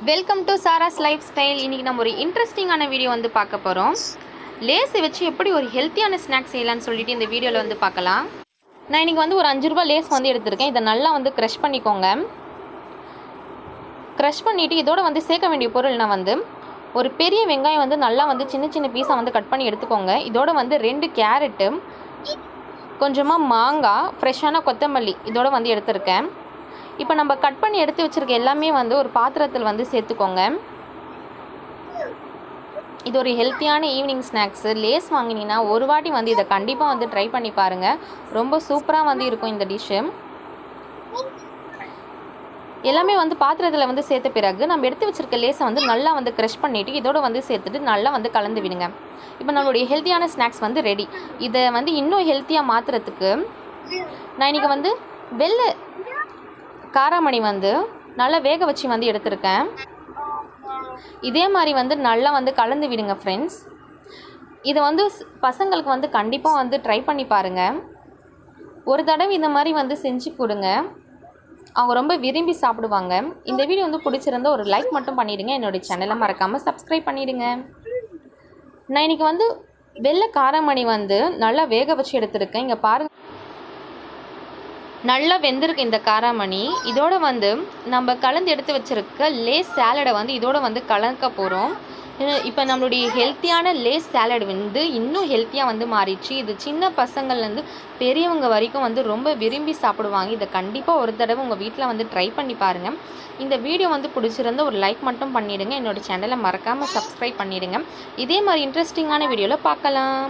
Welcome to Sara's lifestyle. இன்றைக்கி நம்ம ஒரு இன்ட்ரெஸ்டிங்கான வீடியோ வந்து பார்க்க போகிறோம். லேஸை வச்சு எப்படி ஒரு ஹெல்த்தியான ஸ்நாக்ஸ் செய்யலான்னு சொல்லிட்டு இந்த வீடியோவில் வந்து பார்க்கலாம். நான் இன்றைக்கி வந்து ஒரு 5 ரூபா லேஸ் வந்து எடுத்திருக்கேன். இதை நல்லா வந்து க்ரஷ் பண்ணிக்கோங்க. க்ரஷ் பண்ணிவிட்டு இதோட வந்து சேர்க்க வேண்டிய பொருள்னால் வந்து ஒரு பெரிய வெங்காயம் வந்து நல்லா வந்து சின்ன சின்ன பீஸாக வந்து கட் பண்ணி எடுத்துக்கோங்க. இதோட வந்து 2 கேரட்டு, கொஞ்சமாக மாங்காய், ஃப்ரெஷ்ஷான கொத்தமல்லி இதோட வந்து எடுத்திருக்கேன். இப்போ நம்ம கட் பண்ணி எடுத்து வச்சுருக்க எல்லாமே வந்து ஒரு பாத்திரத்தில் வந்து சேர்த்துக்கோங்க. இது ஒரு ஹெல்த்தியான ஈவினிங் ஸ்நாக்ஸு. லேஸ் வாங்கினீங்கன்னா ஒரு வாட்டி வந்து இதை கண்டிப்பாக வந்து ட்ரை பண்ணி பாருங்கள். ரொம்ப சூப்பராக வந்து இருக்கும் இந்த டிஷ்ஷு. எல்லாமே வந்து பாத்திரத்தில் வந்து சேர்த்த பிறகு நம்ம எடுத்து வச்சுருக்க லேஸை வந்து நல்லா வந்து க்ரஷ் பண்ணிவிட்டு இதோட வந்து சேர்த்துட்டு நல்லா வந்து கலந்து விடுங்க. இப்போ நம்மளுடைய ஹெல்த்தியான ஸ்நாக்ஸ் வந்து ரெடி. இதை வந்து இன்னும் ஹெல்த்தியாக மாற்றுறதுக்கு நான் இன்றைக்கி வந்து வெள்ளை காராமணி வந்து நல்லா வேக வச்சு வந்து எடுத்திருக்கேன். இதே மாதிரி வந்து நல்லா வந்து கலந்து விடுங்க ஃப்ரெண்ட்ஸ். இதை வந்து பசங்களுக்கு வந்து கண்டிப்பாக வந்து ட்ரை பண்ணி பாருங்கள். ஒரு தடவை இந்த மாதிரி வந்து செஞ்சு கொடுங்க, அவங்க ரொம்ப விரும்பி சாப்பிடுவாங்க. இந்த வீடியோ வந்து பிடிச்சிருந்தா ஒரு லைக் மட்டும் பண்ணிவிடுங்க. என்னுடைய சேனலை மறக்காமல் சப்ஸ்கிரைப் பண்ணிவிடுங்க. நான் இன்றைக்கி வந்து வெள்ளை காராமணி வந்து நல்லா வேக வச்சு எடுத்திருக்கேன். இங்கே பாருங்கள், நல்லா வெந்திருக்கு இந்த காராமணி. இதோட வந்து நம்ம கலந்து எடுத்து வச்சுருக்க லேஸ் சேலடை வந்து இதோட வந்து கலக்க போகிறோம். இப்போ நம்மளுடைய ஹெல்த்தியான லேஸ் சேலட் வந்து இன்னும் ஹெல்த்தியாக வந்து மாறிடுச்சு. இது சின்ன பசங்கள்லேருந்து பெரியவங்க வரைக்கும் வந்து ரொம்ப விரும்பி சாப்பிடுவாங்க. இதை கண்டிப்பாக ஒரு தடவை உங்கள் வீட்டில் வந்து ட்ரை பண்ணி பாருங்கள். இந்த வீடியோ வந்து பிடிச்சிருந்தா ஒரு லைக் மட்டும் பண்ணிவிடுங்க. என்னோடய சேனலை மறக்காமல் சப்ஸ்கிரைப் பண்ணிவிடுங்க. இதே மாதிரி இன்ட்ரெஸ்டிங்கான வீடியோவில் பார்க்கலாம்.